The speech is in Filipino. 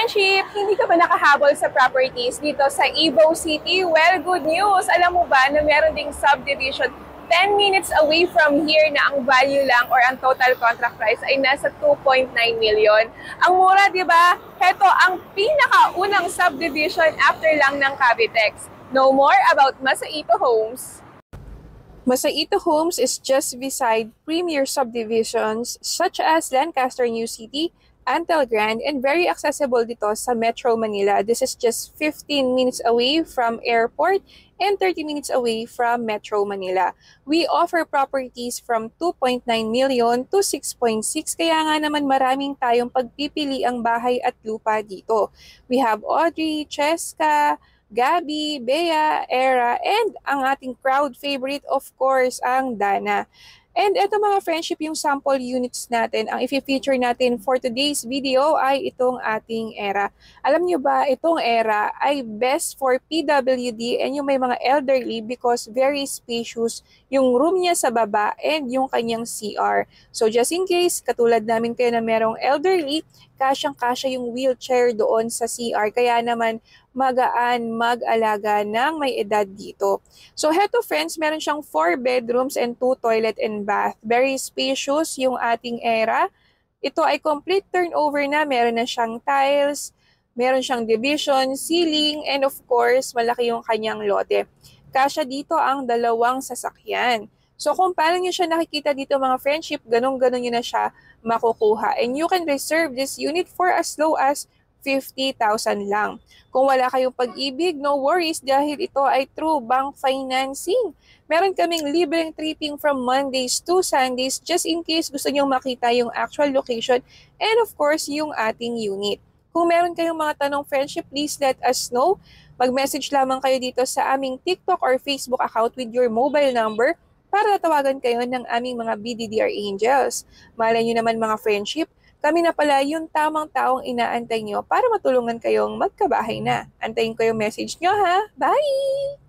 friendship! Hindi ka ba nakahabol sa properties dito sa Evo City? Well, good news! Alam mo ba na meron ding subdivision 10 minutes away from here na ang value lang or ang total contract price ay nasa 2.9 million. Ang mura, di ba? Heto ang pinakaunang subdivision after lang ng Cavitex. Know more about Masaito Homes. Masaito Homes is just beside premier subdivisions such as Lancaster New City, Antel Grand, and very accessible dito sa Metro Manila. This is just 15 minutes away from airport and 30 minutes away from Metro Manila. We offer properties from 2.9 million to 6.6, kaya nga naman maraming tayong pagpipili ang bahay at lupa dito. We have Audrey, Cheska, Gabi, Bea, Era, and ang ating crowd favorite, of course, ang Dana. And eto mga friendship, yung sample units natin, ang i-feature natin for today's video ay itong ating Era. Alam nyo ba, itong Era ay best for PWD and yung may mga elderly because very spacious yung room niya sa baba and yung kanyang CR. So just in case, katulad namin kayo na merong elderly, kasyang-kasya yung wheelchair doon sa CR. Kaya naman magaan mag-alaga ng may edad dito. So heto friends, meron siyang 4 bedrooms and 2 toilet and bath. Very spacious yung ating Era. Ito ay complete turnover na. Meron na siyang tiles, meron siyang division, ceiling, and of course, malaki yung kanyang lote. Kasya dito ang 2 sasakyan. So kung paano nyo siya nakikita dito mga friendship, ganun-ganun nyo na siya makukuha. And you can reserve this unit for as low as 50,000 lang. Kung wala kayong pag-ibig, no worries dahil ito ay true bank financing. Meron kaming libreng tripping from Mondays to Sundays just in case gusto nyo makita yung actual location and of course yung ating unit. Kung meron kayong mga tanong friendship, please let us know. Mag-message lamang kayo dito sa aming TikTok or Facebook account with your mobile number para tawagan kayo ng aming mga BDDR Angels. Malay nyo naman mga friendship, kami na pala yung tamang taong inaantay nyo para matulungan kayong magkabahay na. Antayin ko yung message nyo ha. Bye!